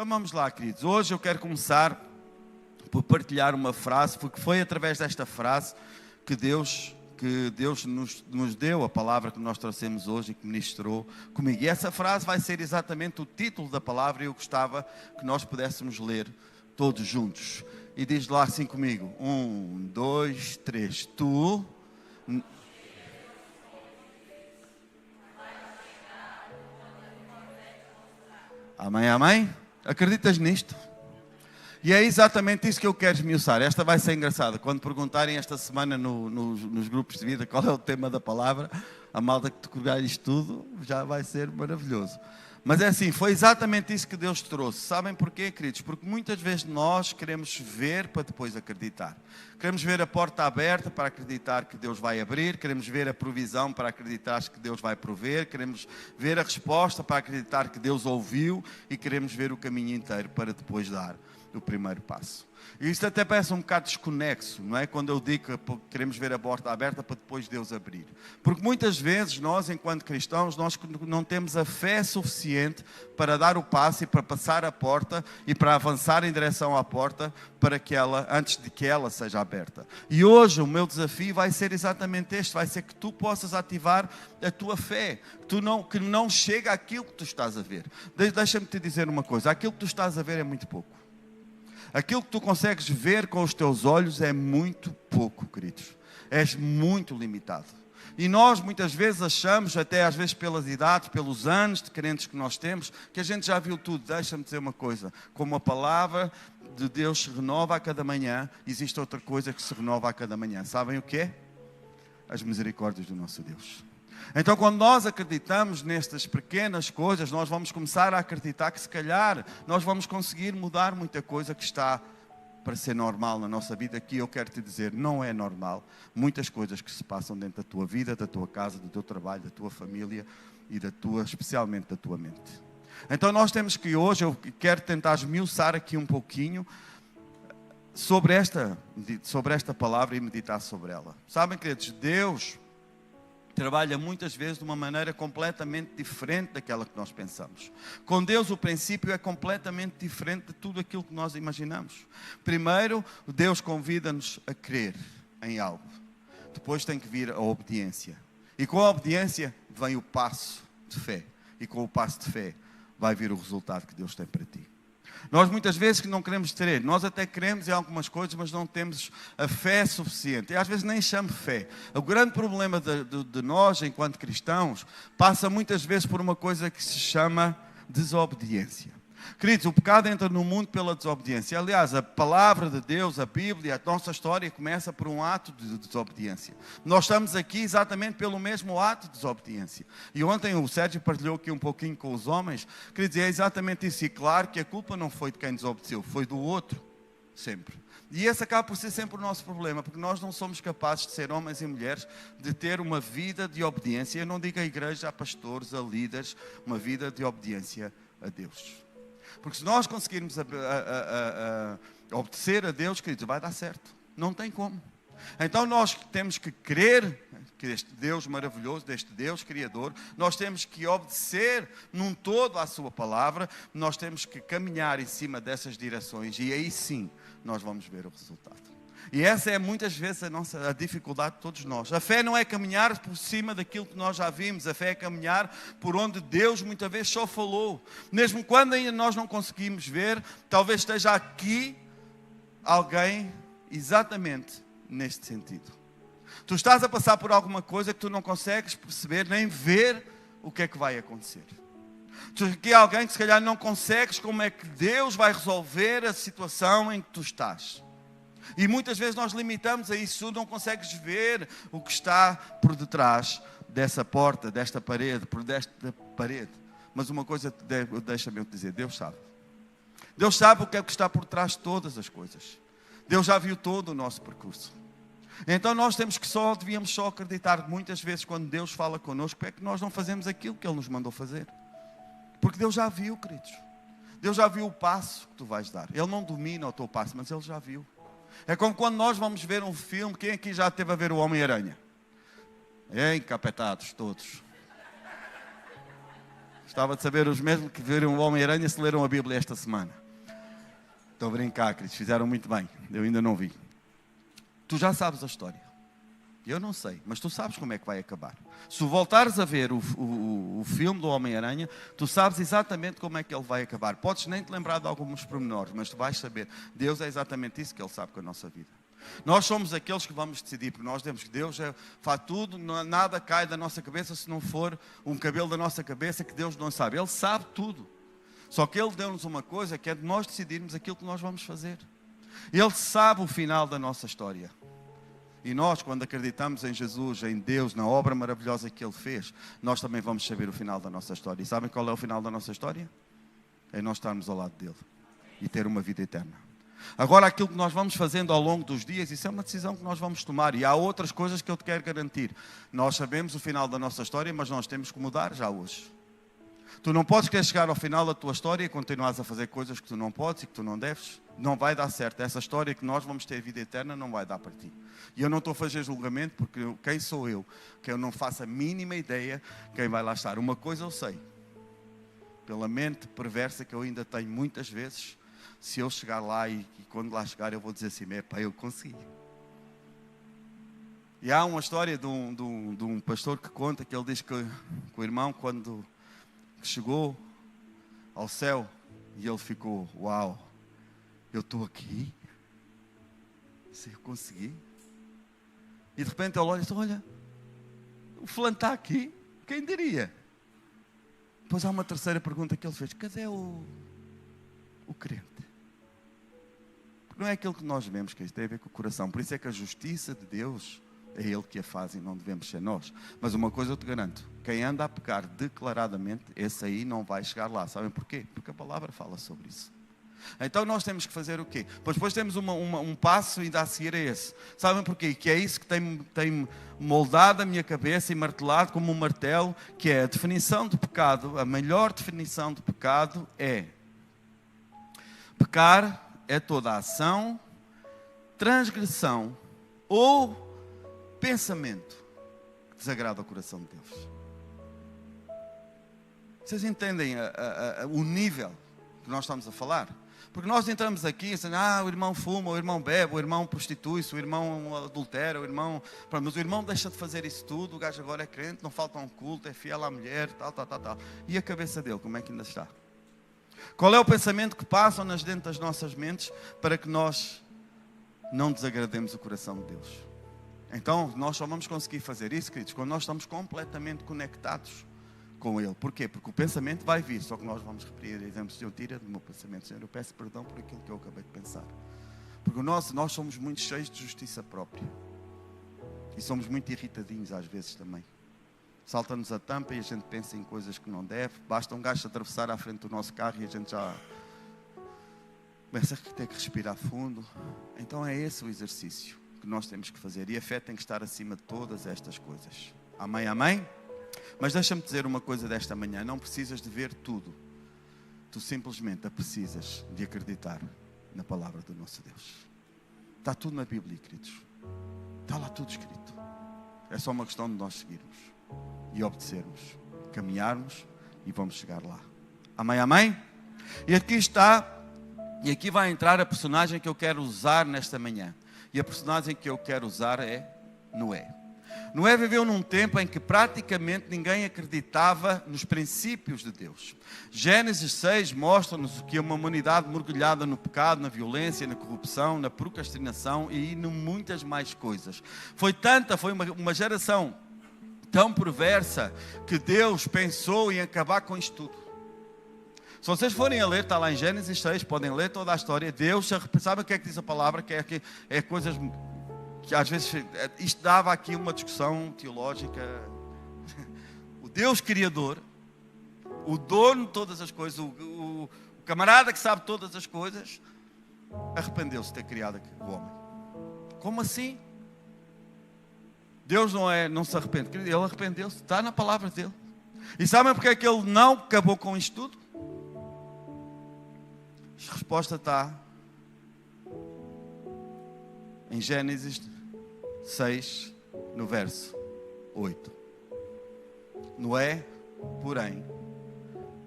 Então vamos lá, queridos. Hoje eu quero começar por partilhar uma frase, porque foi através desta frase que Deus nos deu a palavra que nós trouxemos hoje e que ministrou comigo. E essa frase vai ser exatamente o título da palavra e eu gostava que nós pudéssemos ler todos juntos. E diz lá assim comigo: 1, 2, 3. Tu... Amém, amém? Acreditas nisto? E é exatamente isso que eu quero esmiuçar. Esta vai ser engraçada. Quando perguntarem esta semana nos grupos de vida qual é o tema da palavra, a malta que decorar isto tudo já vai ser maravilhoso. Mas é assim, foi exatamente isso que Deus trouxe. Sabem porquê, queridos? Porque muitas vezes nós queremos ver para depois acreditar. Queremos ver a porta aberta para acreditar que Deus vai abrir. Queremos ver a provisão para acreditar que Deus vai prover. Queremos ver a resposta para acreditar que Deus ouviu. E queremos ver o caminho inteiro para depois dar o primeiro passo. E isto até parece um bocado desconexo, não é? Quando eu digo que queremos ver a porta aberta para depois Deus abrir. Porque muitas vezes nós, enquanto cristãos, nós não temos a fé suficiente para dar o passo e para passar a porta e para avançar em direção à porta antes de que ela seja aberta. E hoje o meu desafio vai ser exatamente este, vai ser que tu possas ativar a tua fé, que não chega àquilo que tu estás a ver. Deixa-me te dizer uma coisa, aquilo que tu estás a ver é muito pouco. Aquilo que tu consegues ver com os teus olhos é muito pouco, queridos. És muito limitado. E nós muitas vezes achamos, até às vezes pelas idades, pelos anos de crentes que nós temos, que a gente já viu tudo. Deixa-me dizer uma coisa, como a palavra de Deus se renova a cada manhã, existe outra coisa que se renova a cada manhã. Sabem o que é? As misericórdias do nosso Deus. Então, quando nós acreditamos nestas pequenas coisas, nós vamos começar a acreditar que, se calhar, nós vamos conseguir mudar muita coisa que está para ser normal na nossa vida. Aqui eu quero te dizer, não é normal. Muitas coisas que se passam dentro da tua vida, da tua casa, do teu trabalho, da tua família e especialmente da tua mente. Então, nós temos que hoje, eu quero tentar esmiuçar aqui um pouquinho sobre esta palavra e meditar sobre ela. Sabem, queridos, Deus trabalha muitas vezes de uma maneira completamente diferente daquela que nós pensamos. Com Deus o princípio é completamente diferente de tudo aquilo que nós imaginamos. Primeiro, Deus convida-nos a crer em algo. Depois tem que vir a obediência. E com a obediência vem o passo de fé. E com o passo de fé vai vir o resultado que Deus tem para ti. Nós muitas vezes que não queremos ter, nós até queremos em algumas coisas, mas não temos a fé suficiente. E às vezes nem chamo fé. O grande problema de nós, enquanto cristãos, passa muitas vezes por uma coisa que se chama desobediência. Queridos, o pecado entra no mundo pela desobediência. Aliás, a palavra de Deus, a Bíblia, a nossa história começa por um ato de desobediência. Nós estamos aqui exatamente pelo mesmo ato de desobediência. E ontem o Sérgio partilhou aqui um pouquinho com os homens. Queridos, é exatamente isso. E claro que a culpa não foi de quem desobedeceu, foi do outro, sempre. E esse acaba por ser sempre o nosso problema, porque nós não somos capazes de ser homens e mulheres, de ter uma vida de obediência. Eu não digo a igreja, a pastores, a líderes, uma vida de obediência a Deus. Porque se nós conseguirmos obedecer a Deus, queridos, vai dar certo. Não tem como. Então nós temos que crer que este Deus maravilhoso, deste Deus Criador, nós temos que obedecer num todo à sua palavra, nós temos que caminhar em cima dessas direções e aí sim nós vamos ver o resultado. E essa é muitas vezes a dificuldade de todos nós. A fé não é caminhar por cima daquilo que nós já vimos. A fé é caminhar por onde Deus muitas vezes só falou. Mesmo quando ainda nós não conseguimos ver, talvez esteja aqui alguém exatamente neste sentido. Tu estás a passar por alguma coisa que tu não consegues perceber nem ver o que é que vai acontecer. Tu aqui há alguém que se calhar não consegues como é que Deus vai resolver a situação em que tu estás. E muitas vezes nós limitamos a isso, não consegues ver o que está por detrás dessa porta, desta parede, por desta parede. Mas uma coisa deixa-me dizer, Deus sabe. Deus sabe o que é que está por trás de todas as coisas. Deus já viu todo o nosso percurso. Então nós devíamos só acreditar muitas vezes quando Deus fala connosco, é que nós não fazemos aquilo que Ele nos mandou fazer. Porque Deus já viu, queridos. Deus já viu o passo que tu vais dar. Ele não domina o teu passo, mas Ele já viu. É como quando nós vamos ver um filme. Quem aqui já esteve a ver o Homem-Aranha? Encapetados todos. Gostava de saber os mesmos que viram o Homem-Aranha se leram a Bíblia esta semana. Estou a brincar, queridos, fizeram muito bem. Eu ainda não vi. Tu já sabes a história. Eu não sei, mas tu sabes como é que vai acabar. Se tu voltares a ver o filme do Homem-Aranha, tu sabes exatamente como é que ele vai acabar. Podes nem te lembrar de alguns pormenores, mas tu vais saber. Deus é exatamente isso que Ele sabe com a nossa vida. Nós somos aqueles que vamos decidir, porque nós temos que Deus faz tudo, nada cai da nossa cabeça se não for um cabelo da nossa cabeça que Deus não sabe. Ele sabe tudo. Só que Ele deu-nos uma coisa, que é de nós decidirmos aquilo que nós vamos fazer. Ele sabe o final da nossa história. E nós, quando acreditamos em Jesus, em Deus, na obra maravilhosa que Ele fez, nós também vamos saber o final da nossa história. E sabem qual é o final da nossa história? É nós estarmos ao lado dEle e ter uma vida eterna. Agora, aquilo que nós vamos fazendo ao longo dos dias, isso é uma decisão que nós vamos tomar. E há outras coisas que eu te quero garantir. Nós sabemos o final da nossa história, mas nós temos que mudar já hoje. Tu não podes querer chegar ao final da tua história e continuares a fazer coisas que tu não podes e que tu não deves. Não vai dar certo. Essa história que nós vamos ter vida eterna não vai dar para ti. E eu não estou a fazer julgamento, porque quem sou eu? Que eu não faço a mínima ideia quem vai lá estar. Uma coisa eu sei. Pela mente perversa que eu ainda tenho muitas vezes, se eu chegar lá e quando lá chegar eu vou dizer assim, pá, eu consegui. E há uma história de um pastor que conta, que ele diz que o irmão, quando chegou ao céu, e ele ficou, uau, eu estou aqui? Se eu consegui? E de repente ele olha e diz, olha, o fulano está aqui, quem diria? Depois há uma terceira pergunta que ele fez, cadê o crente? Porque não é aquilo que nós vemos, que isto tem a ver com o coração. Por isso é que a justiça de Deus é Ele que a faz e não devemos ser nós. Mas uma coisa eu te garanto, quem anda a pecar declaradamente, esse aí não vai chegar lá. Sabem porquê? Porque a palavra fala sobre isso. Então nós temos que fazer o quê? Pois depois temos um passo ainda a seguir a esse. Sabem porquê? Que é isso que tem moldado a minha cabeça e martelado como um martelo, que é a definição de pecado. A melhor definição de pecado é: pecar é toda a ação, transgressão ou pensamento que desagrada ao coração de Deus. Vocês entendem o nível que nós estamos a falar? Porque nós entramos aqui e dizemos, o irmão fuma, o irmão bebe, o irmão prostitui-se, o irmão adultera, o irmão... Mas o irmão deixa de fazer isso tudo, o gajo agora é crente, não falta um culto, é fiel à mulher, tal. E a cabeça dele, como é que ainda está? Qual é o pensamento que passa dentro das nossas mentes para que nós não desagrademos o coração de Deus? Então, nós só vamos conseguir fazer isso, queridos, quando nós estamos completamente conectados com Ele. Porquê? Porque o pensamento vai vir, só que nós vamos repetir, dizemos, Senhor, tira do meu pensamento, Senhor, eu peço perdão por aquilo que eu acabei de pensar. Porque nós somos muito cheios de justiça própria. E somos muito irritadinhos às vezes também. Salta-nos a tampa e a gente pensa em coisas que não deve. Basta um gajo atravessar à frente do nosso carro e a gente já começa a ter que respirar fundo. Então é esse o exercício que nós temos que fazer. E a fé tem que estar acima de todas estas coisas. Amém, amém? Mas deixa-me dizer uma coisa desta manhã. Não precisas de ver tudo. Tu simplesmente precisas de acreditar na palavra do nosso Deus. Está tudo na Bíblia, queridos. Está lá tudo escrito. É só uma questão de nós seguirmos e obedecermos, caminharmos e vamos chegar lá. Amém, amém? E aqui está, e aqui vai entrar a personagem que eu quero usar nesta manhã. E a personagem que eu quero usar é Noé. Noé viveu num tempo em que praticamente ninguém acreditava nos princípios de Deus. Gênesis 6 mostra-nos que uma humanidade mergulhada no pecado, na violência, na corrupção, na procrastinação e em muitas mais coisas. Foi uma geração tão perversa que Deus pensou em acabar com isto tudo. Se vocês forem a ler, está lá em Gênesis 6, podem ler toda a história. Deus, sabe o que é que diz a palavra? Que é coisas... que às vezes isto dava aqui uma discussão teológica. O Deus Criador, o dono de todas as coisas, o camarada que sabe todas as coisas, arrependeu-se de ter criado o homem. Como assim? Deus não se arrepende. Ele arrependeu-se, está na palavra dele. E sabem porque é que ele não acabou com isto tudo? A resposta está em Gênesis 6, no verso 8. Noé, porém,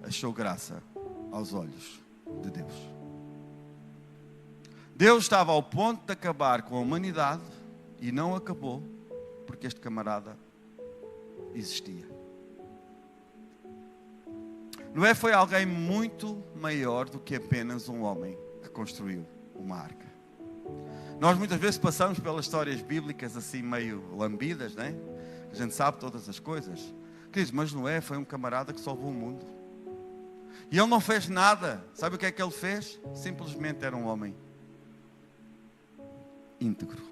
achou graça aos olhos de Deus. Deus estava ao ponto de acabar com a humanidade e não acabou porque este camarada existia. Noé foi alguém muito maior do que apenas um homem que construiu uma arca. Nós muitas vezes passamos pelas histórias bíblicas assim meio lambidas, né? A gente sabe todas as coisas. Queridos, mas Noé foi um camarada que salvou o mundo. E ele não fez nada. Sabe o que é que ele fez? Simplesmente era um homem íntegro.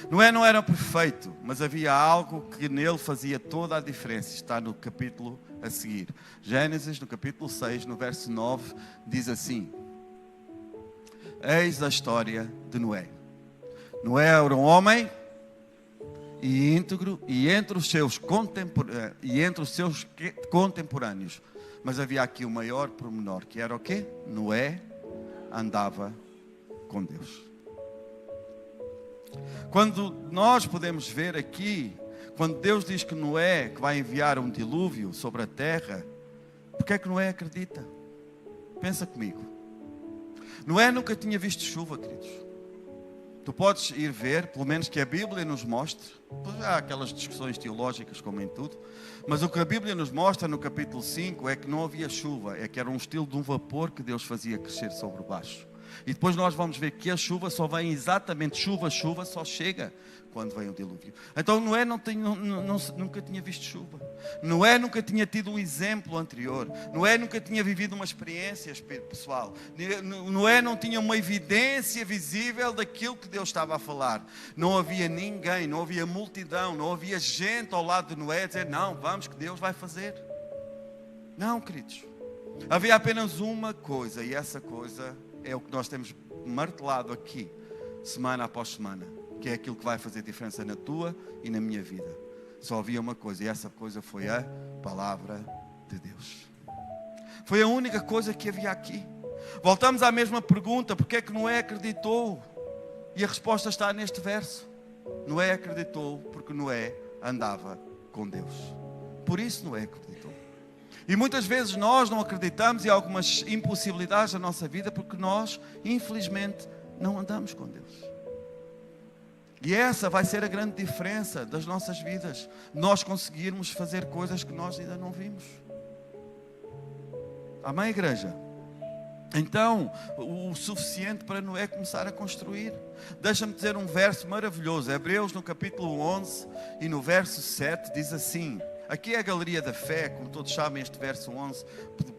Noé não era perfeito, mas havia algo que nele fazia toda a diferença. Está no capítulo a seguir. Gênesis, no capítulo 6, no verso 9, diz assim: eis a história de Noé. Noé era um homem íntegro e entre os seus contemporâneos. Mas havia aqui o maior pormenor, que era o quê? Noé andava com Deus. Quando nós podemos ver aqui, quando Deus diz que Noé que vai enviar um dilúvio sobre a terra, porque é que Noé acredita? Pensa comigo. Noé nunca tinha visto chuva, queridos. Tu podes ir ver, pelo menos que a Bíblia nos mostre, pois há aquelas discussões teológicas como em tudo, mas o que a Bíblia nos mostra no capítulo 5 é que não havia chuva, é que era um estilo de um vapor que Deus fazia crescer sobre baixo. E depois nós vamos ver que a chuva só vem exatamente, chuva só chega quando vem o dilúvio. Então Noé nunca tinha visto chuva. Noé nunca tinha tido um exemplo anterior. Noé nunca tinha vivido uma experiência pessoal. Noé não tinha uma evidência visível daquilo que Deus estava a falar. Não havia ninguém, não havia multidão, não havia gente ao lado de Noé a dizer, não, vamos que Deus vai fazer. Não, queridos. Havia apenas uma coisa, e essa coisa é o que nós temos martelado aqui, semana após semana, que é aquilo que vai fazer diferença na tua e na minha vida. Só havia uma coisa, e essa coisa foi a palavra de Deus. Foi a única coisa que havia aqui. Voltamos à mesma pergunta, porque é que Noé acreditou? E a resposta está neste verso. Noé acreditou porque Noé andava com Deus. Por isso Noé acreditou. E muitas vezes nós não acreditamos em algumas impossibilidades da nossa vida porque nós, infelizmente, não andamos com Deus. E essa vai ser a grande diferença das nossas vidas. Nós conseguirmos fazer coisas que nós ainda não vimos. Amém, igreja? Então, o suficiente para Noé começar a construir. Deixa-me dizer um verso maravilhoso. Hebreus, no capítulo 11 e no verso 7, diz assim... Aqui é a galeria da fé, como todos sabem, este verso 11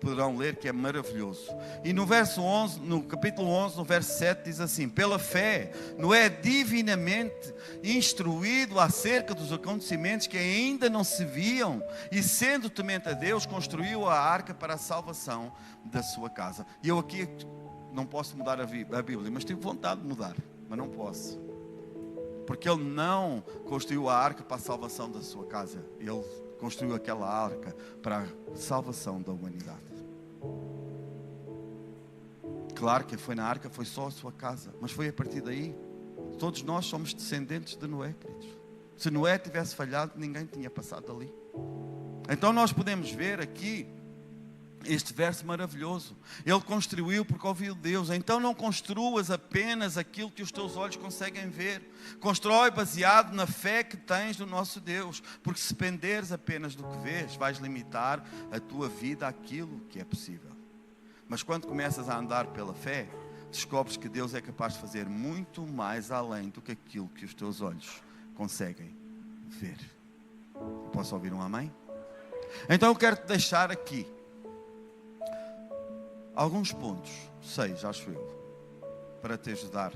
poderão ler, que é maravilhoso. E no verso 11, no capítulo 11, no verso 7, diz assim: pela fé, Noé divinamente instruído acerca dos acontecimentos que ainda não se viam, e sendo temente a Deus, construiu a arca para a salvação da sua casa. E eu aqui não posso mudar a Bíblia, mas tenho vontade de mudar, mas não posso. Porque ele não construiu a arca para a salvação da sua casa. Ele construiu aquela arca para a salvação da humanidade. Claro que foi na arca, foi só a sua casa. Mas foi a partir daí. Todos nós somos descendentes de Noé, queridos. Se Noé tivesse falhado, ninguém tinha passado ali. Então nós podemos ver aqui este verso maravilhoso. Ele construiu porque ouviu Deus. Então não construas apenas aquilo que os teus olhos conseguem ver. Constrói baseado na fé que tens do nosso Deus. Porque se dependeres apenas do que vês, vais limitar a tua vida àquilo que é possível. Mas quando começas a andar pela fé, descobres que Deus é capaz de fazer muito mais além do que aquilo que os teus olhos conseguem ver. Posso ouvir um amém? Então eu quero te deixar aqui alguns pontos, 6, acho eu, para te ajudar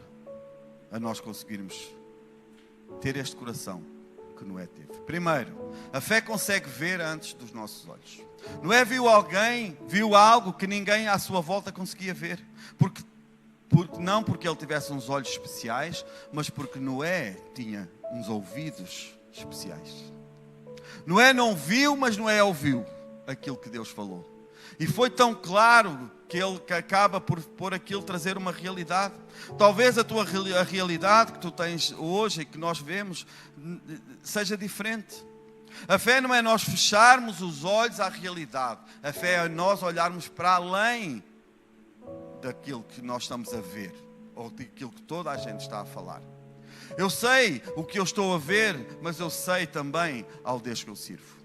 a nós conseguirmos ter este coração que Noé teve. Primeiro, a fé consegue ver antes dos nossos olhos. Noé viu algo que ninguém à sua volta conseguia ver. Não porque ele tivesse uns olhos especiais, mas porque Noé tinha uns ouvidos especiais. Noé não viu, mas Noé ouviu aquilo que Deus falou. E foi tão claro que ele acaba por aquilo trazer uma realidade. Talvez a realidade que tu tens hoje e que nós vemos seja diferente. A fé não é nós fecharmos os olhos à realidade. A fé é nós olharmos para além daquilo que nós estamos a ver, ou daquilo que toda a gente está a falar. Eu sei o que eu estou a ver, mas eu sei também ao Deus que eu sirvo.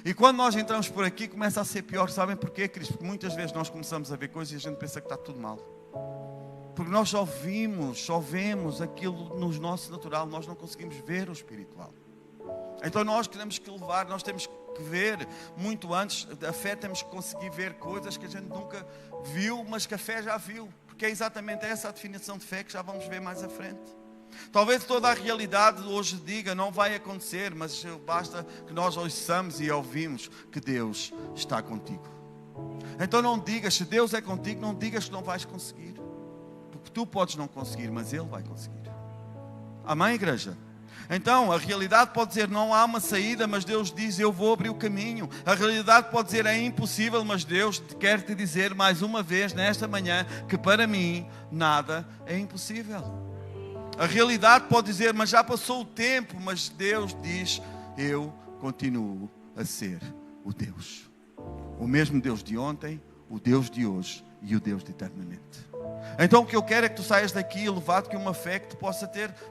E quando nós entramos por aqui, começa a ser pior. Sabem porquê, Cristo? Porque muitas vezes nós começamos a ver coisas e a gente pensa que está tudo mal. Porque nós só vemos aquilo no nosso natural, nós não conseguimos ver o espiritual. Então nós temos que levar, nós temos que ver muito antes da fé, temos que conseguir ver coisas que a gente nunca viu, mas que a fé já viu. Porque é exatamente essa a definição de fé que já vamos ver mais à frente. Talvez toda a realidade hoje diga, não vai acontecer, mas basta que nós ouçamos e ouvimos que Deus está contigo. Então não digas, se Deus é contigo, não digas que não vais conseguir. Porque tu podes não conseguir, mas Ele vai conseguir. Amém, igreja? Então, a realidade pode dizer, não há uma saída, mas Deus diz, eu vou abrir o caminho. A realidade pode dizer, é impossível, mas Deus quer te dizer mais uma vez, nesta manhã, que para mim, nada é impossível. A realidade pode dizer, mas já passou o tempo, mas Deus diz, eu continuo a ser o Deus. O mesmo Deus de ontem, o Deus de hoje e o Deus de eternamente. Então o que eu quero é que tu saias daqui elevado com uma fé que tu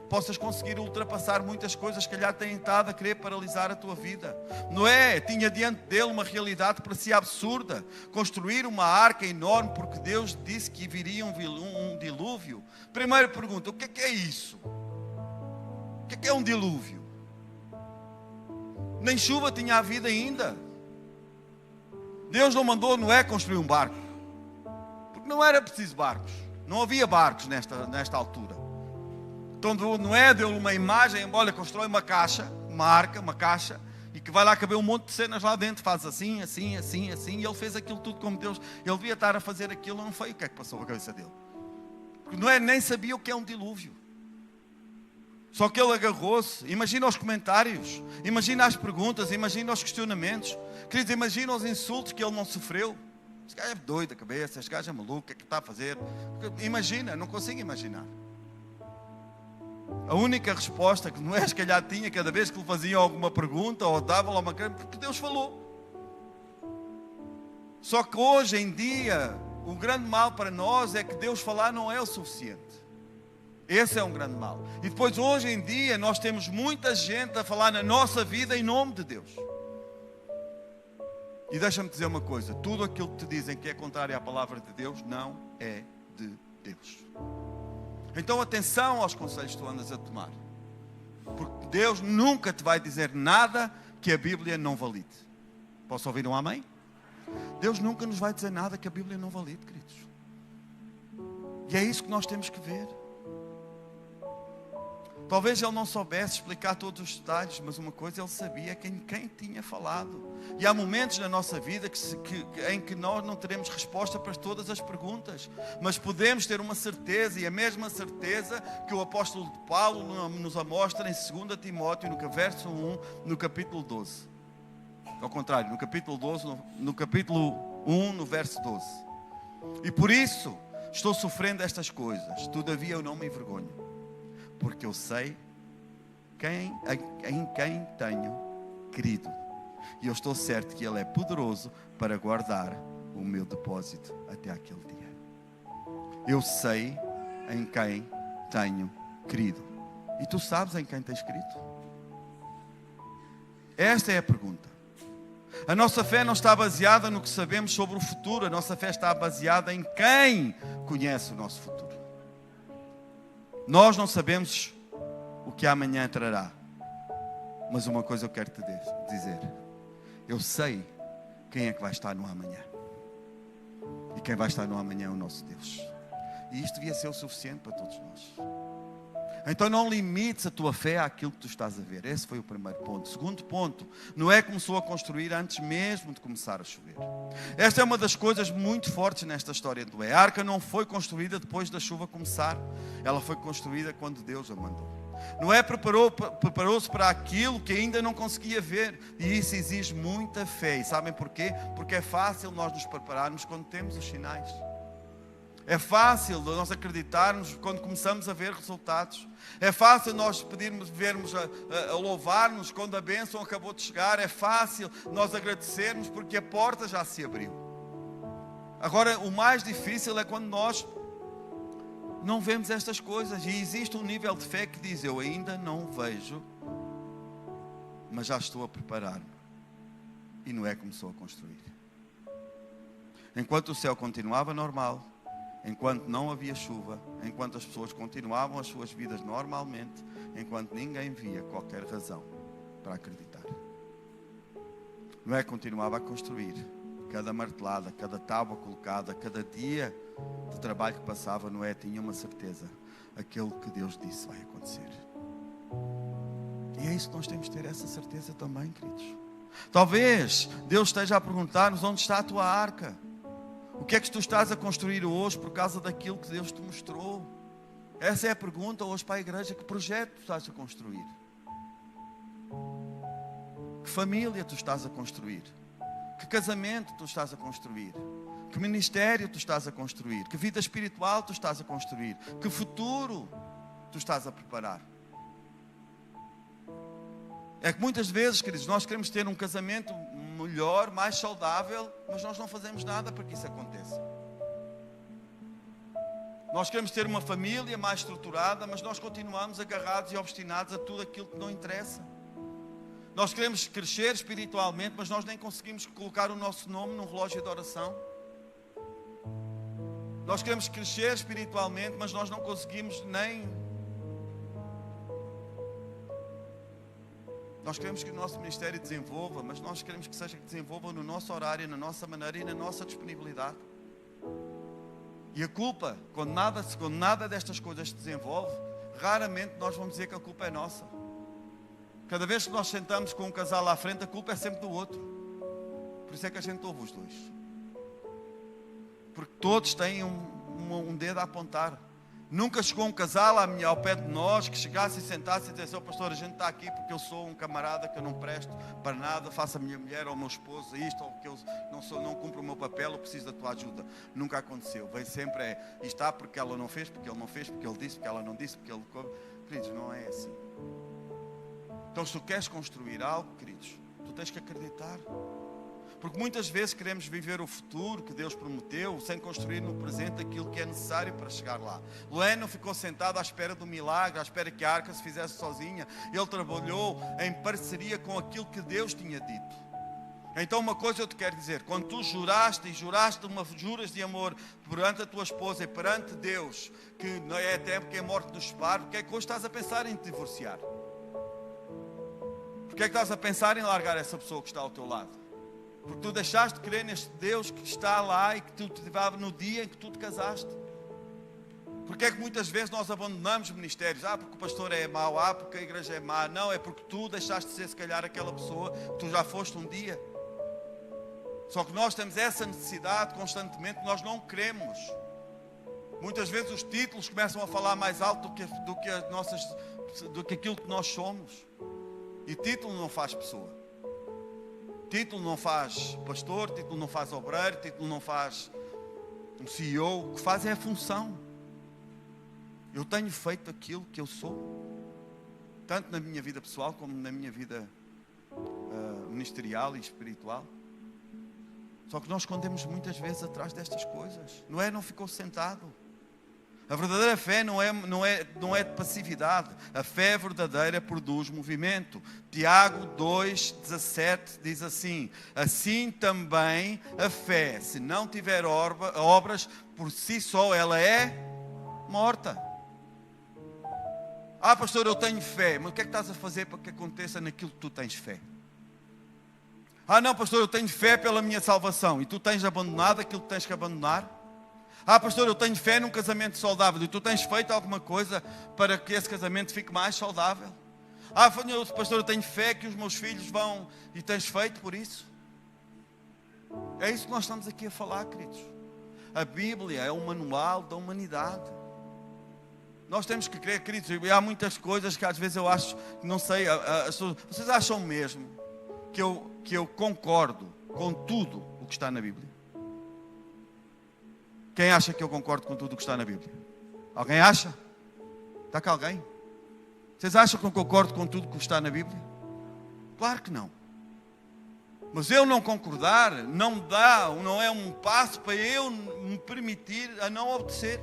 possas conseguir ultrapassar muitas coisas que calhar têm estado a querer paralisar a tua vida. Noé tinha diante dele uma realidade que parecia absurda. Construir uma arca enorme porque Deus disse que viria um dilúvio. Primeira pergunta, o que é isso? O que é um dilúvio? Nem chuva tinha havido ainda. Deus não mandou Noé construir um barco. Porque não era preciso barcos. Não havia barcos nesta altura. Então Noé deu-lhe uma imagem, olha, constrói uma caixa, uma arca, uma caixa, e que vai lá caber um monte de cenas lá dentro, faz assim, assim, assim, assim, e ele fez aquilo tudo como Deus. Ele devia estar a fazer aquilo, não foi o que é que passou na cabeça dele. Porque Noé nem sabia o que é um dilúvio. Só que ele agarrou-se. Imagina os comentários, imagina as perguntas, imagina os questionamentos. Queridos, imagina os insultos que ele não sofreu. Este gajo é doido da cabeça, este gajo é maluco, o que é que está a fazer? Imagina, não consigo imaginar. A única resposta que Noé se calhar tinha cada vez que lhe faziam alguma pergunta ou davam-lhe uma coisa, porque Deus falou. Só que hoje em dia, o grande mal para nós é que Deus falar não é o suficiente. Esse é um grande mal. E depois hoje em dia nós temos muita gente a falar na nossa vida em nome de Deus. E deixa-me dizer uma coisa, tudo aquilo que te dizem que é contrário à palavra de Deus, não é de Deus. Então atenção aos conselhos que tu andas a tomar. Porque Deus nunca te vai dizer nada que a Bíblia não valide. Posso ouvir um amém? Deus nunca nos vai dizer nada que a Bíblia não valide, queridos. E é isso que nós temos que ver. Talvez ele não soubesse explicar todos os detalhes, mas uma coisa ele sabia, quem tinha falado. E há momentos na nossa vida em que nós não teremos resposta para todas as perguntas, mas podemos ter uma certeza, e a mesma certeza que o apóstolo Paulo nos mostra em 2 Timóteo, no verso 1, no capítulo 12. Ao contrário, no capítulo 12, no capítulo 1, no verso 12. E por isso estou sofrendo estas coisas, todavia eu não me envergonho. Porque eu sei em quem tenho crido. E eu estou certo que Ele é poderoso para guardar o meu depósito até aquele dia. Eu sei em quem tenho crido. E tu sabes em quem tens crido? Esta é a pergunta. A nossa fé não está baseada no que sabemos sobre o futuro. A nossa fé está baseada em quem conhece o nosso futuro. Nós não sabemos o que amanhã trará. Mas uma coisa eu quero te dizer. Eu sei quem é que vai estar no amanhã. E quem vai estar no amanhã é o nosso Deus. E isto devia ser o suficiente para todos nós. Então não limites a tua fé àquilo que tu estás a ver. Esse foi o primeiro ponto. Segundo ponto, Noé começou a construir antes mesmo de começar a chover. Esta é uma das coisas muito fortes nesta história de Noé. A arca não foi construída depois da chuva começar. Ela foi construída quando Deus a mandou. Noé preparou-se para aquilo que ainda não conseguia ver. E isso exige muita fé. E sabem porquê? Porque é fácil nós nos prepararmos quando temos os sinais. É fácil nós acreditarmos quando começamos a ver resultados. É fácil nós vermos a louvar-nos quando a bênção acabou de chegar. É fácil nós agradecermos porque a porta já se abriu. Agora, o mais difícil é quando nós não vemos estas coisas. E existe um nível de fé que diz: eu ainda não vejo, mas já estou a preparar-me. E Noé começou a construir. Enquanto o céu continuava normal, enquanto não havia chuva, enquanto as pessoas continuavam as suas vidas normalmente, enquanto ninguém via qualquer razão para acreditar, Noé continuava a construir. Cada martelada, cada tábua colocada, cada dia de trabalho que passava, Noé tinha uma certeza: aquilo que Deus disse vai acontecer. E é isso que nós temos de ter, essa certeza também, queridos. Talvez Deus esteja a perguntar-nos: onde está a tua arca? O que é que tu estás a construir hoje por causa daquilo que Deus te mostrou? Essa é a pergunta hoje para a igreja. Que projeto tu estás a construir? Que família tu estás a construir? Que casamento tu estás a construir? Que ministério tu estás a construir? Que vida espiritual tu estás a construir? Que futuro tu estás a preparar? É que muitas vezes, queridos, nós queremos ter um casamento melhor, mais saudável, mas nós não fazemos nada para que isso aconteça. Nós queremos ter uma família mais estruturada, mas nós continuamos agarrados e obstinados a tudo aquilo que não interessa. Nós queremos crescer espiritualmente, mas nós nem conseguimos colocar o nosso nome num relógio de oração. Nós queremos crescer espiritualmente, mas nós não conseguimos nem... Nós queremos que o nosso ministério desenvolva, mas nós queremos que seja que desenvolva no nosso horário, na nossa maneira e na nossa disponibilidade. E a culpa, quando nada destas coisas se desenvolve, raramente nós vamos dizer que a culpa é nossa. Cada vez que nós sentamos com um casal à frente, a culpa é sempre do outro. Por isso é que a gente ouve os dois. Porque todos têm um dedo a apontar. Nunca chegou um casal ao pé de nós que chegasse e sentasse e dissesse: "Oh pastor, a gente está aqui porque eu sou um camarada que eu não presto para nada, faço a minha mulher ou o meu esposo isto, ou que eu não cumpro o meu papel, eu preciso da tua ajuda." Nunca aconteceu. Vem sempre isto está porque ela não fez, porque ele não fez, porque ele disse, porque ela não disse, porque ele... Queridos, não é assim. Então, se tu queres construir algo, queridos, tu tens que acreditar. Porque muitas vezes queremos viver o futuro que Deus prometeu, sem construir no presente aquilo que é necessário para chegar lá. Noé não ficou sentado à espera do milagre, à espera que a arca se fizesse sozinha. Ele trabalhou em parceria com aquilo que Deus tinha dito. Então uma coisa eu te quero dizer: quando tu juras de amor perante a tua esposa e perante Deus, que não é tempo que a morte nos separe, porque é que hoje estás a pensar em te divorciar? Porque é que estás a pensar em largar essa pessoa que está ao teu lado? Porque tu deixaste de crer neste Deus que está lá e que tu te levava no dia em que tu te casaste. Porque é que muitas vezes nós abandonamos ministérios? Porque o pastor é mau, porque a igreja é má. Não, é porque tu deixaste de ser se calhar aquela pessoa que tu já foste um dia. Só que nós temos essa necessidade constantemente, nós não queremos. Muitas vezes os títulos começam a falar mais alto do que aquilo que nós somos. E título não faz pessoa. Título não faz pastor, título não faz obreiro, título não faz um CEO. O que faz é a função. Eu tenho feito aquilo que eu sou, tanto na minha vida pessoal como na minha vida ministerial e espiritual. Só que nós escondemos muitas vezes atrás destas coisas. Noé não ficou sentado. A verdadeira fé não é de passividade. A fé verdadeira produz movimento. Tiago 2,17 diz assim: assim também a fé, se não tiver obras, por si só ela é morta. Pastor, eu tenho fé. Mas o que é que estás a fazer para que aconteça naquilo que tu tens fé? Não, pastor, eu tenho fé pela minha salvação. E tu tens abandonado aquilo que tens que abandonar? Pastor, eu tenho fé num casamento saudável. E tu tens feito alguma coisa para que esse casamento fique mais saudável? Pastor, eu tenho fé que os meus filhos vão... E tens feito por isso? É isso que nós estamos aqui a falar, queridos. A Bíblia é um manual da humanidade. Nós temos que crer, queridos. E há muitas coisas que às vezes eu acho... Não sei, vocês acham mesmo que eu concordo com tudo o que está na Bíblia? Quem acha que eu concordo com tudo o que está na Bíblia? Alguém acha? Está cá alguém? Vocês acham que eu concordo com tudo o que está na Bíblia? Claro que não. Mas eu não concordar não é um passo para eu me permitir a não obedecer.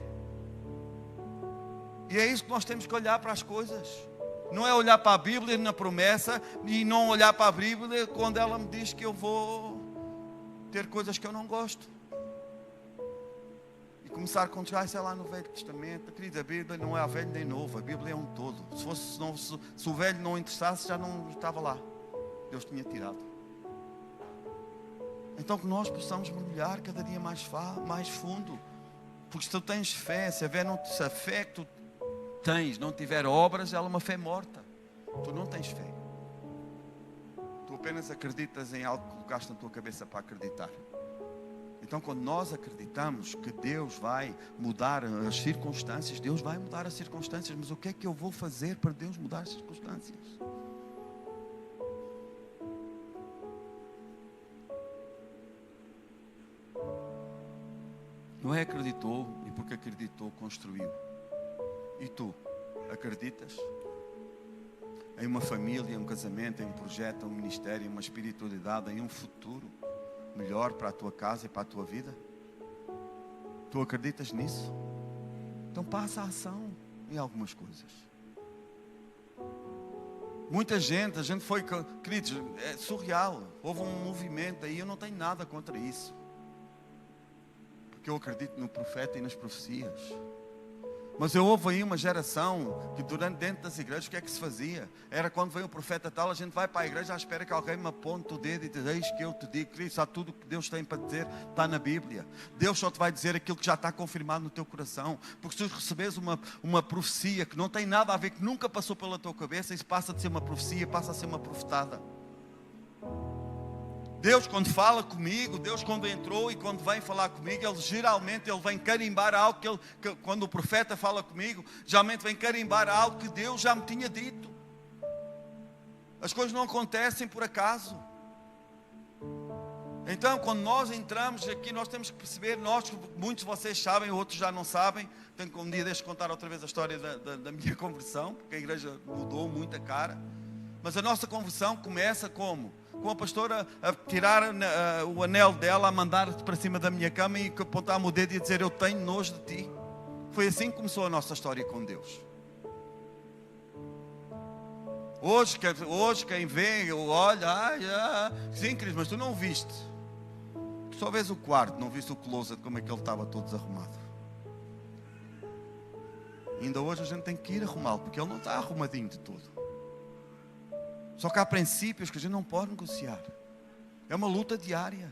E é isso que nós temos que olhar para as coisas. Não é olhar para a Bíblia na promessa e não olhar para a Bíblia quando ela me diz que eu vou ter coisas que eu não gosto. E começar a contar, isso é lá no Velho Testamento. Querida, a Bíblia não é a velho nem novo, a Bíblia é um todo. Se o velho não interessasse, já não estava lá. Deus tinha tirado. Então que nós possamos mergulhar cada dia mais fundo. Porque se tu tens fé, se a fé que tu tens não tiver obras, ela é uma fé morta. Tu não tens fé. Tu apenas acreditas em algo que colocaste na tua cabeça para acreditar. Então quando nós acreditamos que Deus vai mudar as circunstâncias, Deus vai mudar as circunstâncias. Mas o que é que eu vou fazer para Deus mudar as circunstâncias? Noé acreditou e porque acreditou construiu. E tu, acreditas em uma família, em um casamento, em um projeto, em um ministério, em uma espiritualidade, em um futuro melhor para a tua casa e para a tua vida? Tu acreditas nisso? Então passa a ação em algumas coisas. Muita gente, a gente foi, queridos, é surreal. Houve um movimento aí, eu não tenho nada contra isso. Porque eu acredito no profeta e nas profecias. Mas eu houve aí uma geração que dentro das igrejas, o que é que se fazia? Era quando veio o profeta tal, a gente vai para a igreja à espera que alguém me aponte o dedo e diz, eis que eu te digo, Cristo, tudo o que Deus tem para dizer está na Bíblia. Deus só te vai dizer aquilo que já está confirmado no teu coração. Porque se tu receberes uma profecia que não tem nada a ver, que nunca passou pela tua cabeça, isso passa de ser uma profecia, passa a ser uma profetada. Deus quando fala comigo, Deus quando entrou e quando vem falar comigo, geralmente Ele vem carimbar algo que quando o profeta fala comigo, geralmente vem carimbar algo que Deus já me tinha dito. As coisas não acontecem por acaso. Então quando nós entramos aqui, nós temos que perceber, muitos de vocês sabem, outros já não sabem. Tenho que um dia deixar contar outra vez a história da minha conversão, porque a igreja mudou muito a cara. Mas a nossa conversão começa como? Com a pastora a tirar o anel dela, a mandar para cima da minha cama e apontar-me o dedo e dizer, eu tenho nojo de ti. Foi assim que começou a nossa história com Deus. Hoje quem vê, olha, sim, Cris, mas tu não viste. Tu só vês o quarto, não viste o closet, como é que ele estava todo desarrumado. Ainda hoje a gente tem que ir arrumá-lo, porque ele não está arrumadinho de tudo. Só que há princípios que a gente não pode negociar. É uma luta diária.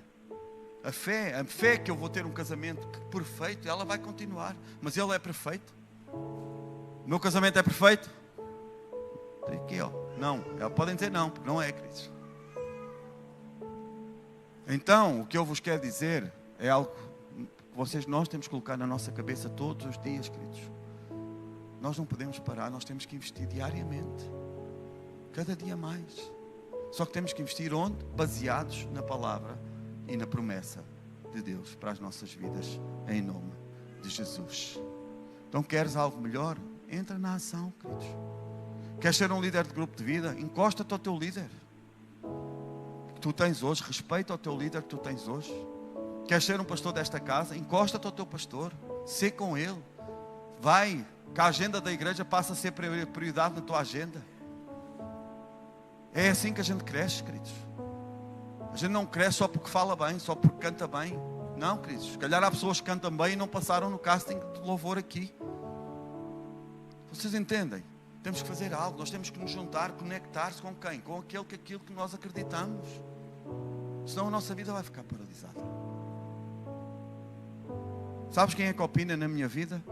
A fé que eu vou ter um casamento perfeito, ela vai continuar. Mas ele é perfeito. O meu casamento é perfeito? Aqui, ó. Não. Podem dizer não, porque não é, queridos. Então, o que eu vos quero dizer é algo que nós temos que colocar na nossa cabeça todos os dias, queridos. Nós não podemos parar, nós temos que investir diariamente. Cada dia mais. Só que temos que investir onde? Baseados na palavra e na promessa de Deus para as nossas vidas, em nome de Jesus. Então queres algo melhor? Entra na ação, queridos. Queres ser um líder de grupo de vida? Encosta-te ao teu líder que tu tens hoje. Respeita ao teu líder que tu tens hoje. Queres ser um pastor desta casa? Encosta-te ao teu pastor. Sê com ele. Vai, que a agenda da igreja passa a ser prioridade na tua agenda. É assim que a gente cresce, queridos. A gente não cresce só porque fala bem, só porque canta bem. Não, queridos. Se calhar há pessoas que cantam bem e não passaram no casting de louvor aqui. Vocês entendem? Temos que fazer algo. Nós temos que nos juntar, conectar-se com quem? Com aquilo que nós acreditamos. Senão a nossa vida vai ficar paralisada. Sabes quem é que opina na minha vida?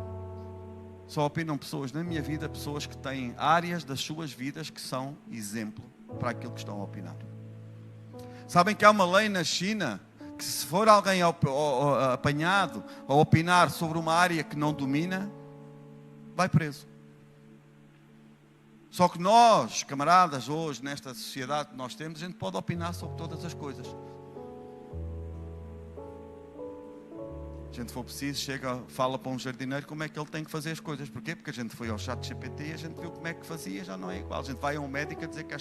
Só opinam pessoas na minha vida, pessoas que têm áreas das suas vidas que são exemplo para aquilo que estão a opinar. Sabem que há uma lei na China que se for alguém apanhado a opinar sobre uma área que não domina, vai preso. Só que nós, camaradas, hoje nesta sociedade que nós temos, a gente pode opinar sobre todas as coisas. A gente for preciso, chega, fala para um jardineiro como é que ele tem que fazer as coisas. Porquê? Porque a gente foi ao ChatGPT e a gente viu como é que fazia, já não é igual. A gente vai a um médico a dizer que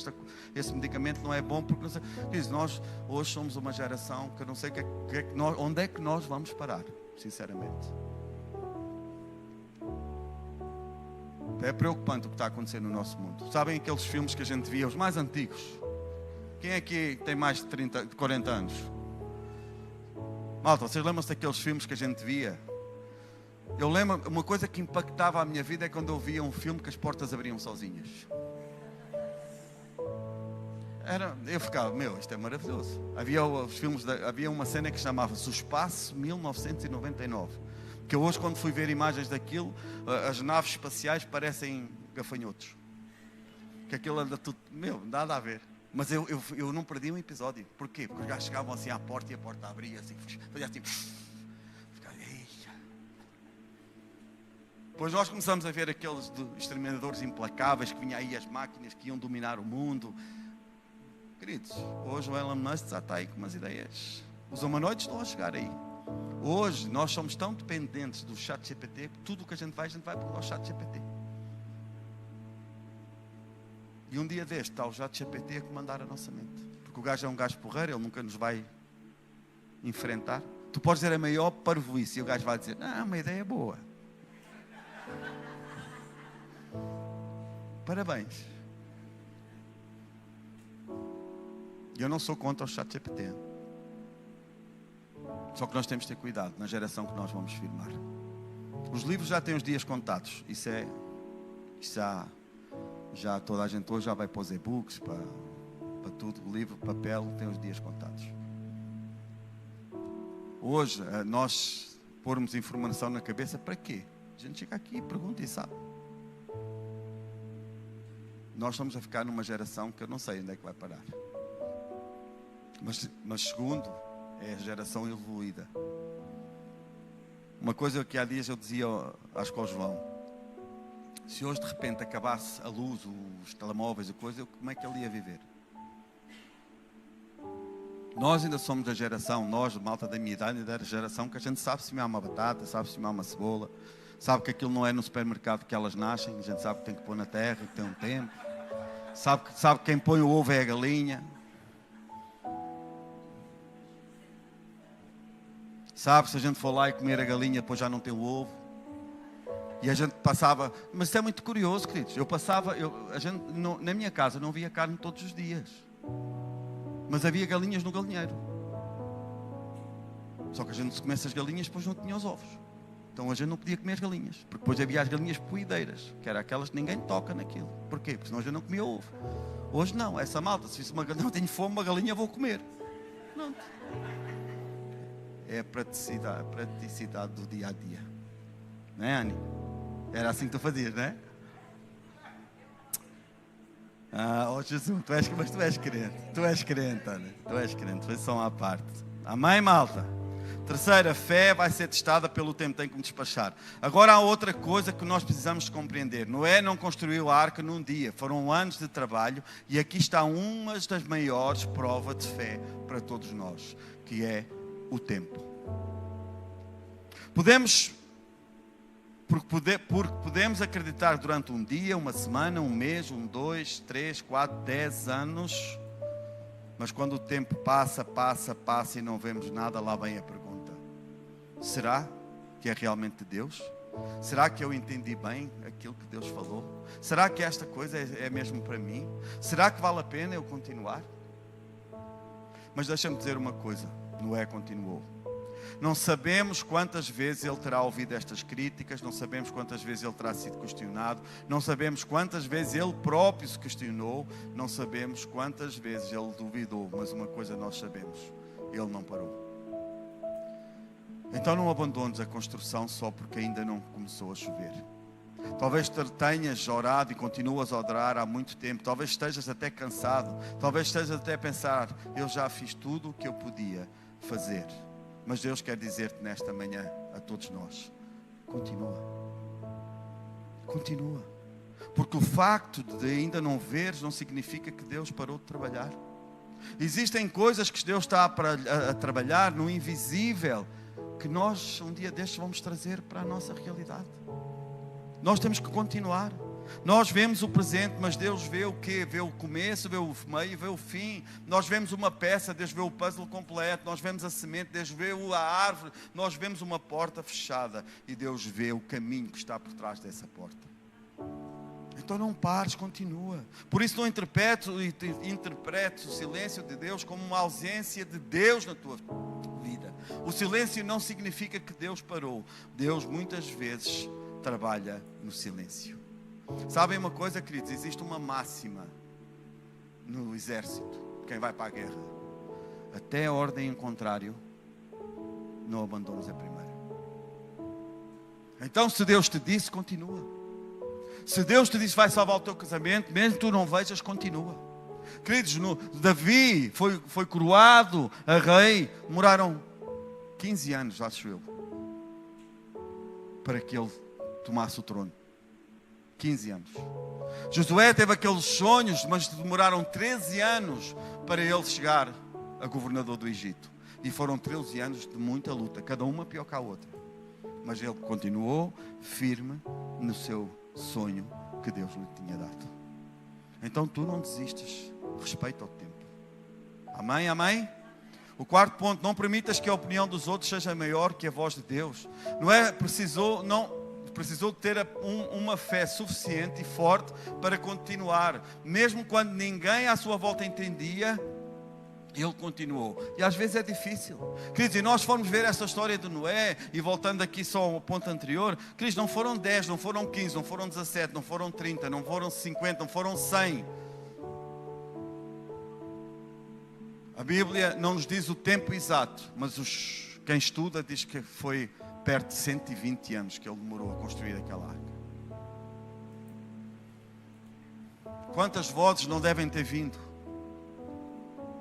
esse medicamento não é bom, porque não sei. Diz, nós hoje somos uma geração que eu não sei onde é que nós vamos parar, sinceramente. É preocupante o que está acontecendo no nosso mundo. Sabem aqueles filmes que a gente via, os mais antigos? Quem é que tem mais de 40 anos? Malta, vocês lembram-se daqueles filmes que a gente via? Eu lembro, uma coisa que impactava a minha vida é quando eu via um filme que as portas abriam sozinhas. Eu ficava, isto é maravilhoso. Havia uma cena que chamava-se O Espaço 1999. Que hoje, quando fui ver imagens daquilo, as naves espaciais parecem gafanhotos. Que aquilo anda tudo, nada a ver. Mas eu não perdi um episódio. Porquê? Porque os gajos chegavam assim à porta e a porta abria assim, fazia assim. Depois nós começamos a ver aqueles exterminadores implacáveis que vinham aí as máquinas que iam dominar o mundo. Queridos, hoje o Elon Musk já está aí com umas ideias. Os humanoides estão a chegar aí. Hoje nós somos tão dependentes do ChatGPT que tudo o que a gente vai para o ChatGPT. E um dia deste está o ChatGPT a comandar a nossa mente. Porque o gajo é um gajo porreiro, ele nunca nos vai enfrentar. Tu podes dizer a maior parvoíce e o gajo vai dizer, uma ideia boa. Parabéns. Eu não sou contra o ChatGPT. Só que nós temos de ter cuidado na geração que nós vamos firmar. Os livros já têm os dias contados. Isso já toda a gente hoje já vai para os e-books, para tudo. O livro, papel, tem os dias contados. Hoje, nós pormos informação na cabeça, para quê? A gente chega aqui e pergunta e sabe. Nós estamos a ficar numa geração que eu não sei onde é que vai parar. Mas segundo, é a geração evoluída. Uma coisa que há dias eu dizia, acho que ao João, se hoje de repente acabasse a luz, os telemóveis, a coisa, como é que ele ia viver? Nós ainda somos da geração, nós, malta da minha idade, ainda era a geração que a gente sabe semear uma batata, sabe semear uma cebola, sabe que aquilo não é no supermercado que elas nascem, a gente sabe que tem que pôr na terra, que tem um tempo, sabe que quem põe o ovo é a galinha. Sabe, se a gente for lá e comer a galinha, depois já não tem o ovo. E a gente passava... Mas isso é muito curioso, queridos. Na minha casa não havia carne todos os dias. Mas havia galinhas no galinheiro. Só que a gente, se comesse as galinhas, depois não tinha os ovos. Então a gente não podia comer as galinhas. Porque depois havia as galinhas poideiras, que eram aquelas que ninguém toca naquilo. Porquê? Porque senão a gente não comia ovo. Hoje não, essa malta, se uma galinha, não tenho fome, uma galinha vou comer. Não. É a praticidade do dia a dia. Não é, Anny? Era assim que tu fazias, não é? Jesus, mas tu és crente. Tu és crente, Anny. Tu és crente. Foi só uma parte. Amém, malta? Terceira, fé vai ser testada pelo tempo, tem que me despachar. Agora há outra coisa que nós precisamos de compreender. Noé não construiu a arca num dia, foram anos de trabalho, e aqui está uma das maiores provas de fé para todos nós, que é o tempo. Porque podemos acreditar durante um dia, uma semana, um mês, 2, 3, 4, 10 anos, mas quando o tempo passa e não vemos nada, lá vem a pergunta: será que é realmente de Deus? Será que eu entendi bem aquilo que Deus falou? Será que esta coisa é mesmo para mim? Será que vale a pena eu continuar? Mas deixa-me dizer uma coisa: Noé continuou. Não sabemos quantas vezes ele terá ouvido estas críticas, não sabemos quantas vezes ele terá sido questionado, não sabemos quantas vezes ele próprio se questionou, não sabemos quantas vezes ele duvidou, mas uma coisa nós sabemos: ele não parou. Então não abandones a construção só porque ainda não começou a chover. Talvez tenhas orado e continuas a orar há muito tempo, talvez estejas até cansado, talvez estejas até a pensar: eu já fiz tudo o que eu podia fazer. Mas Deus quer dizer-te nesta manhã, a todos nós: continua. Continua. Porque o facto de ainda não veres não significa que Deus parou de trabalhar. Existem coisas que Deus está a trabalhar no invisível, que nós um dia destes vamos trazer para a nossa realidade. Nós temos que continuar. Nós vemos o presente, mas Deus vê o quê? Vê o começo, vê o meio, vê o fim. Nós vemos uma peça, Deus vê o puzzle completo. Nós vemos a semente, Deus vê a árvore. Nós vemos uma porta fechada e Deus vê o caminho que está por trás dessa porta. Então não pares, continua. Por isso não interprete o silêncio de Deus como uma ausência de Deus na tua vida. O silêncio não significa que Deus parou. Deus muitas vezes trabalha no silêncio. Sabem uma coisa, queridos? Existe uma máxima no exército, quem vai para a guerra: até a ordem em contrário, não abandones a primeira. Então, se Deus te disse, continua. Se Deus te disse vai salvar o teu casamento, mesmo que tu não vejas, continua. Queridos, Davi foi coroado a rei, demoraram 15 anos, acho eu, para que ele tomasse o trono. 15 anos. Josué teve aqueles sonhos, mas demoraram 13 anos para ele chegar a governador do Egito. E foram 13 anos de muita luta, cada uma pior que a outra. Mas ele continuou firme no seu sonho que Deus lhe tinha dado. Então tu não desistas, respeita o tempo. Amém, amém? O quarto ponto: não permitas que a opinião dos outros seja maior que a voz de Deus. Precisou ter uma fé suficiente e forte para continuar. Mesmo quando ninguém à sua volta entendia, ele continuou. E às vezes é difícil. Queridos, e nós formos ver essa história de Noé, e voltando aqui só ao ponto anterior, queridos, não foram 10, não foram 15, não foram 17, não foram 30, não foram 50, não foram 100. A Bíblia não nos diz o tempo exato, mas quem estuda diz que foi perto de 120 anos que ele demorou a construir aquela arca. Quantas vozes não devem ter vindo?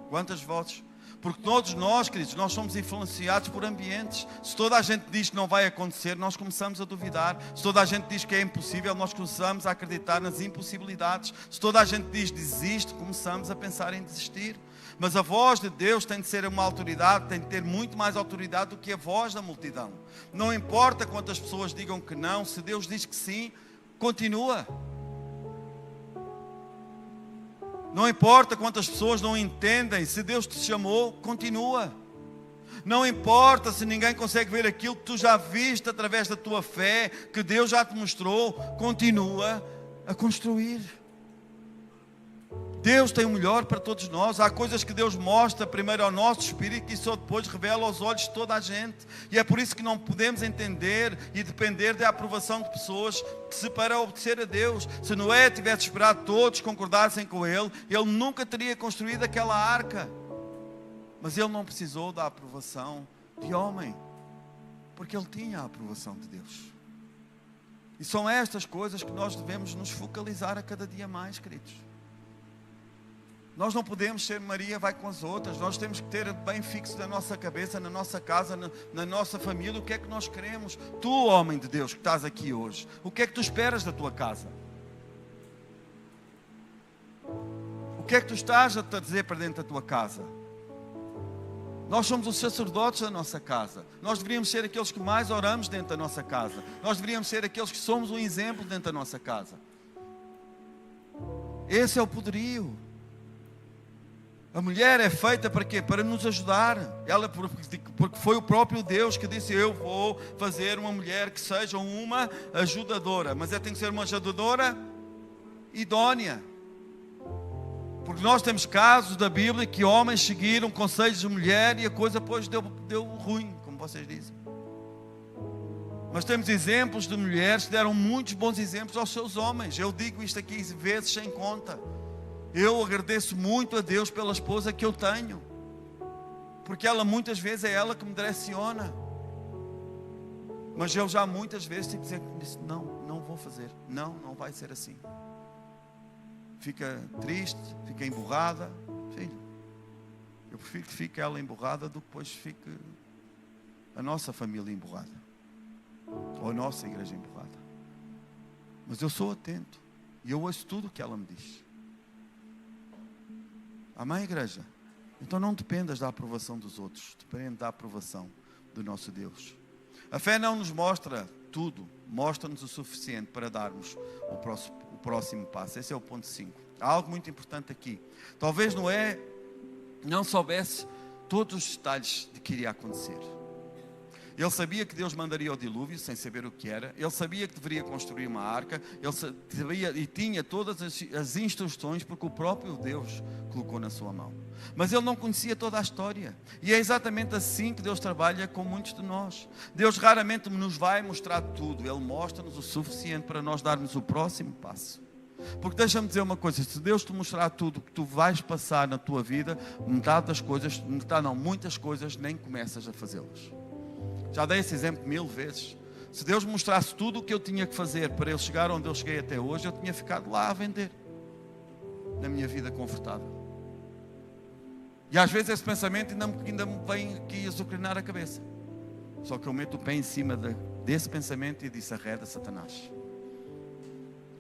Quantas vozes? Porque todos nós, queridos, nós somos influenciados por ambientes. Se toda a gente diz que não vai acontecer, nós começamos a duvidar. Se toda a gente diz que é impossível, nós começamos a acreditar nas impossibilidades. Se toda a gente diz desiste, começamos a pensar em desistir. Mas a voz de Deus tem de ser uma autoridade, tem de ter muito mais autoridade do que a voz da multidão. Não importa quantas pessoas digam que não, se Deus diz que sim, continua. Não importa quantas pessoas não entendem, se Deus te chamou, continua. Não importa se ninguém consegue ver aquilo que tu já viste através da tua fé, que Deus já te mostrou, continua a construir. Deus tem o melhor para todos nós. Há coisas que Deus mostra primeiro ao nosso espírito e só depois revela aos olhos de toda a gente. E é por isso que não podemos entender e depender da aprovação de pessoas para obedecer a Deus. Se Noé tivesse esperado todos concordassem com ele, ele nunca teria construído aquela arca. Mas ele não precisou da aprovação de homem, porque ele tinha a aprovação de Deus. E são estas coisas que nós devemos nos focalizar a cada dia mais, queridos. Nós não podemos ser Maria vai com as outras. Nós temos que ter bem fixo na nossa cabeça, na nossa casa, na nossa família, o que é que nós queremos. Tu, homem de Deus, que estás aqui hoje, o que é que tu esperas da tua casa? O que é que tu estás a dizer para dentro da tua casa? Nós somos os sacerdotes da nossa casa. Nós deveríamos ser aqueles que mais oramos dentro da nossa casa. Nós deveríamos ser aqueles que somos um exemplo dentro da nossa casa. Esse é o poderio. A mulher é feita para quê? Para nos ajudar. Ela, porque foi o próprio Deus que disse: eu vou fazer uma mulher que seja uma ajudadora. Mas tem que ser uma ajudadora idónea. Porque nós temos casos da Bíblia que homens seguiram conselhos de mulher e a coisa depois deu ruim, como vocês dizem. Mas temos exemplos de mulheres que deram muitos bons exemplos aos seus homens. Eu digo isto aqui vezes sem conta. Eu agradeço muito a Deus pela esposa que eu tenho, porque ela muitas vezes é ela que me direciona. Mas eu já muitas vezes tive que dizer: não vou fazer, não vai ser assim. Fica triste, fica emburrada. Filho, eu prefiro que fique ela emburrada do que depois fique a nossa família emburrada, ou a nossa igreja emburrada. Mas eu sou atento e eu ouço tudo o que ela me diz. Amém, igreja? Então não dependas da aprovação dos outros, depende da aprovação do nosso Deus. A fé não nos mostra tudo, mostra-nos o suficiente para darmos o próximo passo. Esse é o ponto 5. Há algo muito importante aqui. Talvez Noé não soubesse todos os detalhes de que iria acontecer. Ele sabia que Deus mandaria o dilúvio, sem saber o que era. Ele sabia que deveria construir uma arca. Ele sabia e tinha todas as instruções, porque o próprio Deus colocou na sua mão. Mas ele não conhecia toda a história. E é exatamente assim que Deus trabalha com muitos de nós. Deus raramente nos vai mostrar tudo. Ele mostra-nos o suficiente para nós darmos o próximo passo. Porque deixa-me dizer uma coisa, se Deus te mostrar tudo o que tu vais passar na tua vida, muitas coisas nem começas a fazê-las. Já dei esse exemplo 1000 vezes. Se Deus me mostrasse tudo o que eu tinha que fazer para eu chegar onde eu cheguei até hoje, eu tinha ficado lá a vender, na minha vida confortável. E às vezes esse pensamento ainda me vem aqui azucrinar a cabeça. Só que eu meto o pé em cima desse pensamento e disse: arreda, Satanás.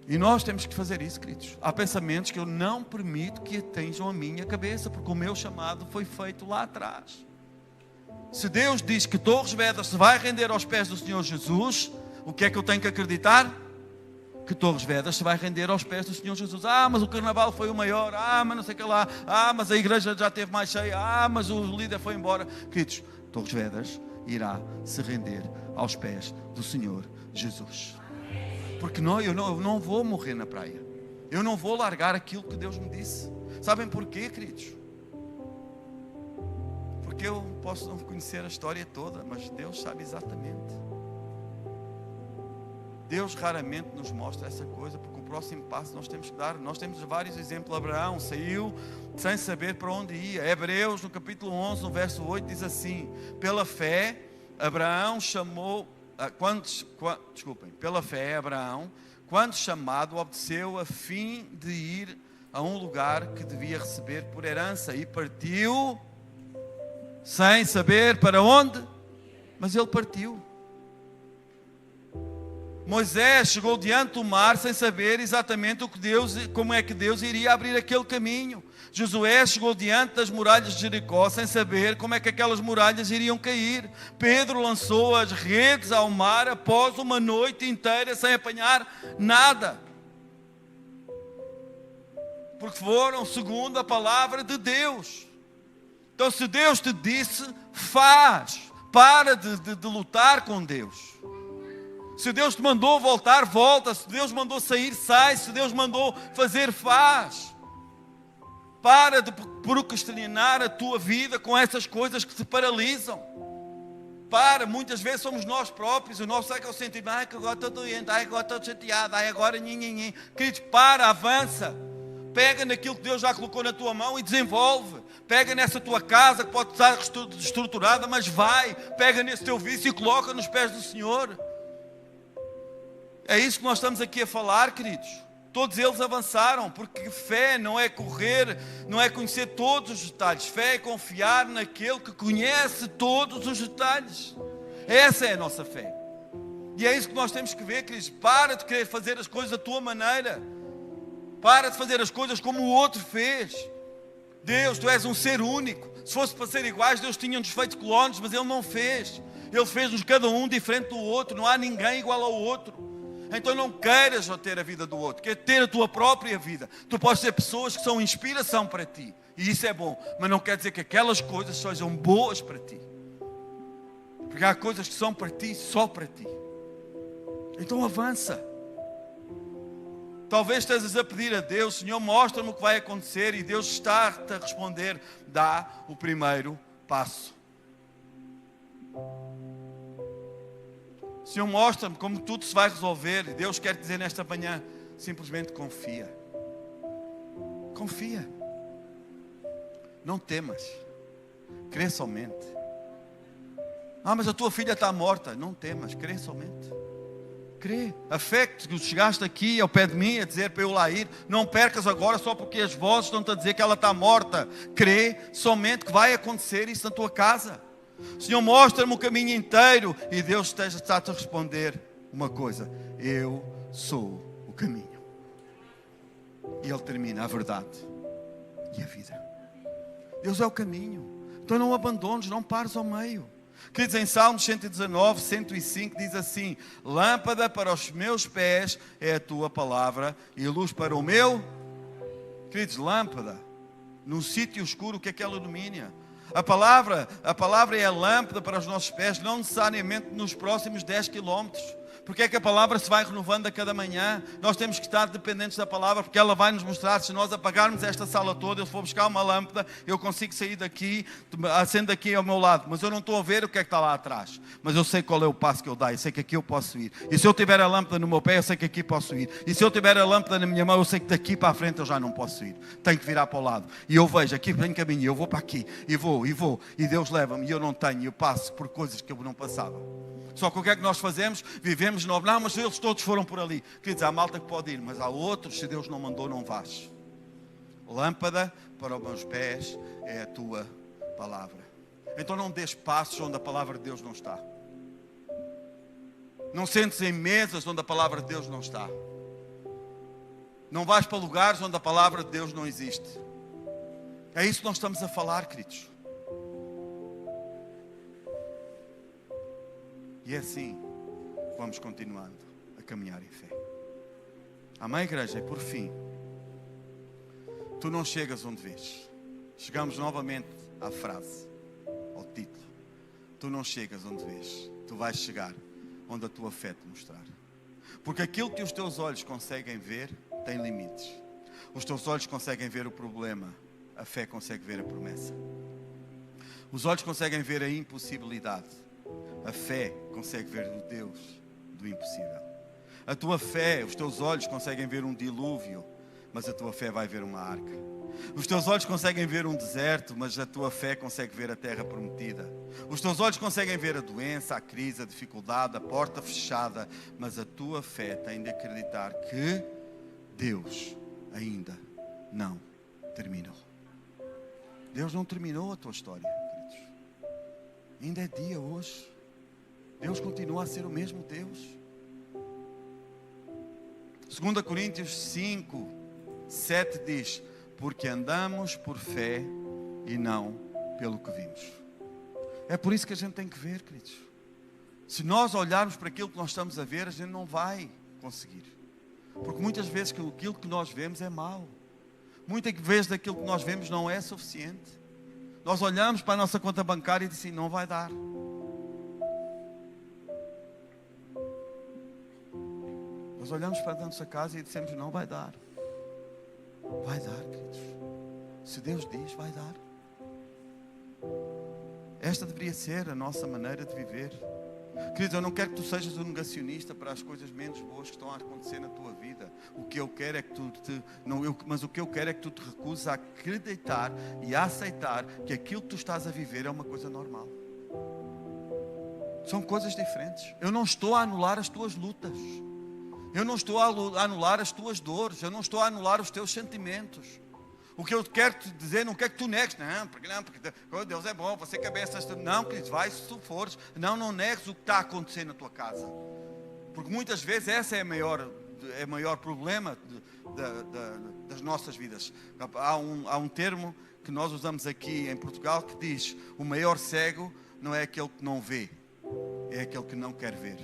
E nós temos que fazer isso, queridos. Há pensamentos que eu não permito que atinjam a minha cabeça, porque o meu chamado foi feito lá atrás. Se Deus diz que Torres Vedras se vai render aos pés do Senhor Jesus, o que é que eu tenho que acreditar? Que Torres Vedras se vai render aos pés do Senhor Jesus. Mas o carnaval foi o maior. Mas não sei o que lá. Mas a igreja já esteve mais cheia. Mas o líder foi embora. Queridos, Torres Vedras irá se render aos pés do Senhor Jesus. Porque eu não vou morrer na praia. Eu não vou largar aquilo que Deus me disse. Sabem porquê, queridos? Porque eu posso não conhecer a história toda, mas Deus sabe exatamente. Deus raramente nos mostra essa coisa, porque o próximo passo nós temos que dar. Nós temos vários exemplos. Abraão saiu sem saber para onde ia. Hebreus, no capítulo 11, no verso 8, diz assim: pela fé, Abraão chamou... pela fé, Abraão, quando chamado, obedeceu a fim de ir a um lugar que devia receber por herança, e partiu sem saber para onde, mas ele partiu. Moisés chegou diante do mar sem saber exatamente como é que Deus iria abrir aquele caminho. Josué chegou diante das muralhas de Jericó sem saber como é que aquelas muralhas iriam cair. Pedro lançou as redes ao mar após uma noite inteira sem apanhar nada, porque foram segundo a palavra de Deus. Então, se Deus te disse, faz. Para de lutar com Deus. Se Deus te mandou voltar, volta. Se Deus mandou sair, sai. Se Deus mandou fazer, faz. Para de procrastinar a tua vida com essas coisas que te paralisam. Muitas vezes somos nós próprios. O nosso é o sentimento: que agora estou doente, agora estou chateado, agora nhenhenhen. Queridos, avança. Pega naquilo que Deus já colocou na tua mão e desenvolve. Pega nessa tua casa que pode estar destruturada, mas vai. Pega nesse teu vício e coloca nos pés do Senhor. É isso que nós estamos aqui a falar, queridos. Todos eles avançaram, porque fé não é correr, não é conhecer todos os detalhes. Fé é confiar naquele que conhece todos os detalhes. Essa é a nossa fé. E é isso que nós temos que ver, queridos. Para de querer fazer as coisas da tua maneira. Para de fazer as coisas como o outro fez. Deus, tu és um ser único. Se fosse para ser iguais, Deus tinha-nos feito clones, mas Ele não fez. Ele fez-nos cada um diferente do outro. Não há ninguém igual ao outro. Então não queiras ter a vida do outro, quer ter a tua própria vida. Tu podes ter pessoas que são inspiração para ti, e isso é bom, mas não quer dizer que aquelas coisas sejam boas para ti, porque há coisas que são para ti, só para ti. Então avança. Talvez estejas a pedir a Deus: Senhor, mostra-me o que vai acontecer, e Deus está-te a responder: dá o primeiro passo. Senhor, mostra-me como tudo se vai resolver. E Deus quer dizer nesta manhã: simplesmente confia. Confia. Não temas. Crê somente. Mas a tua filha está morta. Não temas, crê somente. Crê. A fé que chegaste aqui ao pé de mim a dizer para eu lá ir, não percas agora só porque as vozes estão-te a dizer que ela está morta. Crê somente que vai acontecer isso na tua casa. Senhor, mostra-me o caminho inteiro. E Deus está-te a responder uma coisa: eu sou o caminho. E Ele termina: a verdade e a vida. Deus é o caminho. Então não abandones, não pares ao meio. Queridos, em Salmos 119, 105 diz assim: lâmpada para os meus pés é a tua palavra e luz para o meu. Queridos, lâmpada. Num sítio escuro, o que é que ela ilumina? A palavra é a lâmpada para os nossos pés, não necessariamente nos próximos 10 quilómetros. Porque é que a palavra se vai renovando a cada manhã? Nós temos que estar dependentes da palavra, porque ela vai nos mostrar. Se nós apagarmos esta sala toda, eu for buscar uma lâmpada, eu consigo sair daqui, acendo aqui ao meu lado, mas eu não estou a ver o que é que está lá atrás. Mas eu sei qual é o passo que eu dou, eu sei que aqui eu posso ir. E se eu tiver a lâmpada no meu pé, eu sei que aqui posso ir. E se eu tiver a lâmpada na minha mão, eu sei que daqui para a frente eu já não posso ir. Tenho que virar para o lado. E eu vejo, aqui tem caminho, eu vou para aqui, e vou. E Deus leva-me, e eu não tenho, eu passo por coisas que eu não passava. Só que o que é que nós fazemos? Vivemos novo. Não, mas eles todos foram por ali. Queridos, há malta que pode ir, mas há outros, se Deus não mandou, não vais. Lâmpada para os meus pés é a tua palavra. Então não dês passos onde a palavra de Deus não está. Não sentes em mesas onde a palavra de Deus não está. Não vais para lugares onde a palavra de Deus não existe. É isso que nós estamos a falar, queridos. E é assim que vamos continuando a caminhar em fé. Amém, igreja? E por fim, tu não chegas onde vês. Chegamos novamente à frase, ao título. Tu não chegas onde vês. Tu vais chegar onde a tua fé te mostrar. Porque aquilo que os teus olhos conseguem ver tem limites. Os teus olhos conseguem ver o problema. A fé consegue ver a promessa. Os olhos conseguem ver a impossibilidade. A fé consegue ver o Deus do impossível. A tua fé, os teus olhos conseguem ver um dilúvio, mas a tua fé vai ver uma arca. Os teus olhos conseguem ver um deserto, mas a tua fé consegue ver a terra prometida. Os teus olhos conseguem ver a doença, a crise, a dificuldade, a porta fechada, mas a tua fé tem de acreditar que Deus ainda não terminou. Deus não terminou a tua história, queridos. Ainda é dia hoje. Deus continua a ser o mesmo Deus. 2 Coríntios 5, 7 diz: porque andamos por fé e não pelo que vimos. É por isso que a gente tem que ver, queridos. Se nós olharmos para aquilo que nós estamos a ver, a gente não vai conseguir. Porque muitas vezes aquilo que nós vemos é mau. Muitas vezes aquilo que nós vemos não é suficiente. Nós olhamos para a nossa conta bancária e dizemos: não vai dar. Nós olhamos para a nossa casa e dissemos: não vai dar. Vai dar, queridos. Se Deus diz, vai dar. Esta deveria ser a nossa maneira de viver. Queridos, eu não quero que tu sejas um negacionista para as coisas menos boas que estão a acontecer na tua vida. O que eu quero é que mas o que eu quero é que tu te recuses a acreditar e a aceitar que aquilo que tu estás a viver é uma coisa normal. São coisas diferentes. Eu não estou a anular as tuas lutas. Eu não estou a anular as tuas dores. Eu não estou a anular os teus sentimentos. O que eu quero te dizer, não quero que tu negues. Não, porque Deus é bom, você quer bem essas... Não, queridos, vai se tu fores. Não negues o que está a acontecer na tua casa. Porque muitas vezes essa é o maior problema das nossas vidas. Há um termo que nós usamos aqui em Portugal que diz: o maior cego não é aquele que não vê, é aquele que não quer ver.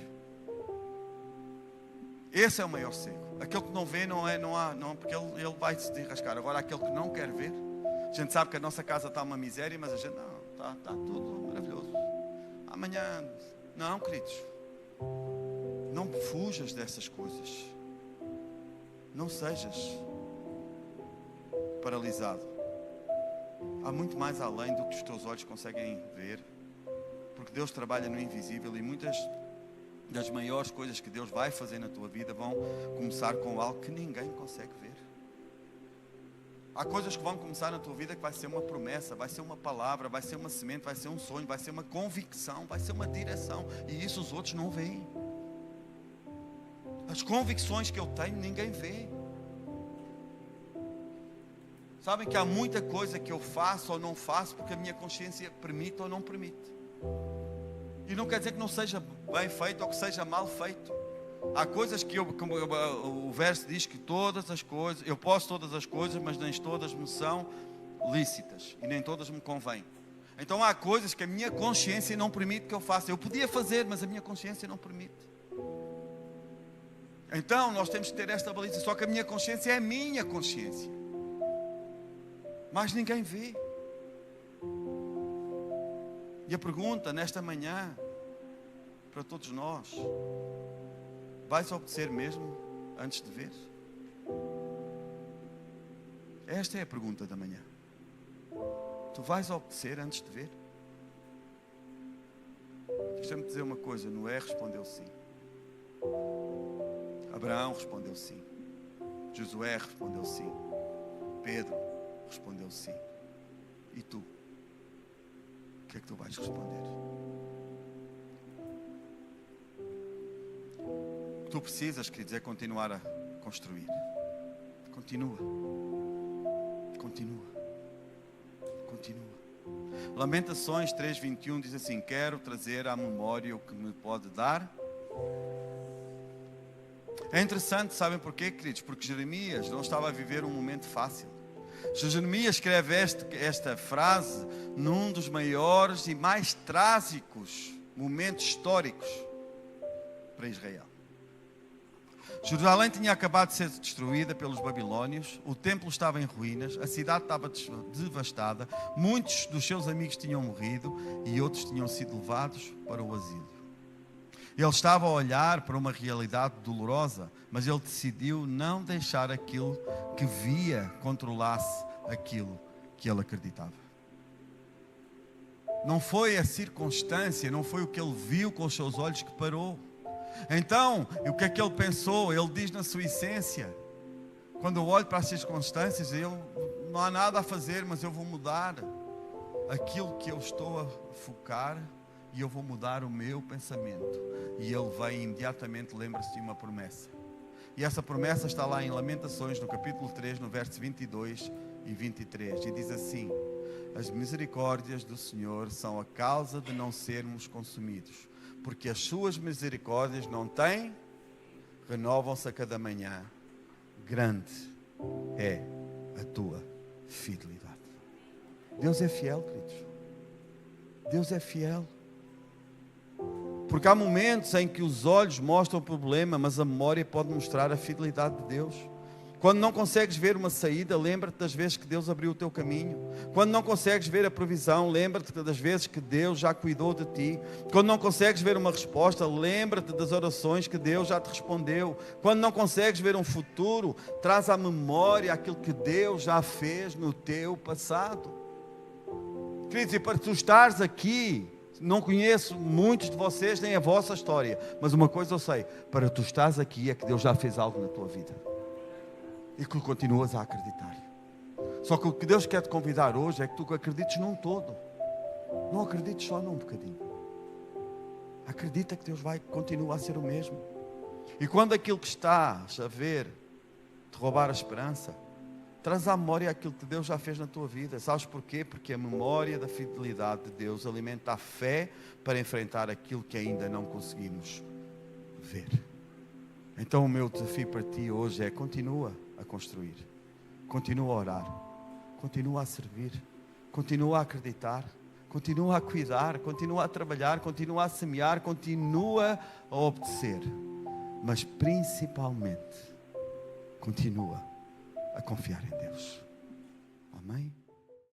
Esse é o maior cego. Aquele que não vê não, porque ele vai se desrascar. Agora aquele que não quer ver, a gente sabe que a nossa casa está uma miséria, mas a gente não, está tudo maravilhoso. Amanhã, não, queridos, não fujas dessas coisas. Não sejas paralisado. Há muito mais além do que os teus olhos conseguem ver, porque Deus trabalha no invisível e muitas das maiores coisas que Deus vai fazer na tua vida vão começar com algo que ninguém consegue ver. Há coisas que vão começar na tua vida que vai ser uma promessa, vai ser uma palavra, vai ser uma semente, vai ser um sonho, vai ser uma convicção, vai ser uma direção, e isso os outros não veem. As convicções que eu tenho ninguém vê. Sabem que há muita coisa que eu faço ou não faço porque a minha consciência permite ou não permite. E não quer dizer que não seja bem feito ou que seja mal feito. Há coisas que como o verso diz que todas as coisas, eu posso todas as coisas, mas nem todas me são lícitas e nem todas me convêm. Então há coisas que a minha consciência não permite que eu faça. Eu podia fazer, mas a minha consciência não permite. Então nós temos que ter esta baliza. Só que a minha consciência é a minha consciência. Mas ninguém vê. E a pergunta nesta manhã, para todos nós: vais obedecer mesmo antes de ver? Esta é a pergunta da manhã. Tu vais obedecer antes de ver? Deixa-me dizer uma coisa: Noé respondeu sim. Abraão respondeu sim. Josué respondeu sim. Pedro respondeu sim. E tu? O que é que tu vais responder? O que tu precisas, queridos, é continuar a construir. Continua. Lamentações 3:21 diz assim: quero trazer à memória o que me pode dar. É interessante, sabem porquê, queridos? Porque Jeremias não estava a viver um momento fácil. Jeremias escreve esta frase num dos maiores e mais trágicos momentos históricos para Israel. Jerusalém tinha acabado de ser destruída pelos babilônios, o templo estava em ruínas, a cidade estava devastada, muitos dos seus amigos tinham morrido e outros tinham sido levados para o asilo. Ele estava a olhar para uma realidade dolorosa, mas ele decidiu não deixar aquilo que via controlasse aquilo que ele acreditava. Não foi a circunstância, não foi o que ele viu com os seus olhos que parou. Então, o que é que ele pensou? Ele diz na sua essência: quando eu olho para as circunstâncias, não há nada a fazer, mas eu vou mudar aquilo que eu estou a focar e eu vou mudar o meu pensamento. E ele vem imediatamente, lembra-se de uma promessa. E essa promessa está lá em Lamentações, no capítulo 3, no verso 22 e 23. E diz assim: as misericórdias do Senhor são a causa de não sermos consumidos, porque as suas misericórdias não têm, renovam-se a cada manhã. Grande é a tua fidelidade. Deus é fiel, queridos. Deus é fiel. Porque há momentos em que os olhos mostram o problema, mas a memória pode mostrar a fidelidade de Deus. Quando não consegues ver uma saída, lembra-te das vezes que Deus abriu o teu caminho. Quando não consegues ver a provisão, lembra-te das vezes que Deus já cuidou de ti. Quando não consegues ver uma resposta, lembra-te das orações que Deus já te respondeu. Quando não consegues ver um futuro, traz à memória aquilo que Deus já fez no teu passado. Queridos, e para tu estares aqui, não conheço muitos de vocês nem a vossa história, mas uma coisa eu sei: para tu estares aqui é que Deus já fez algo na tua vida. E que continuas a acreditar. Só que o que Deus quer te convidar hoje é que tu acredites num todo. Não acredites só num bocadinho. Acredita que Deus continua a ser o mesmo. E quando aquilo que estás a ver te roubar a esperança, traz à memória aquilo que Deus já fez na tua vida. Sabes porquê? Porque a memória da fidelidade de Deus alimenta a fé para enfrentar aquilo que ainda não conseguimos ver. Então o meu desafio para ti hoje é: continua a construir, continua a orar, continua a servir, continua a acreditar, continua a cuidar, continua a trabalhar, continua a semear, continua a obedecer, mas principalmente continua a confiar em Deus. Amém?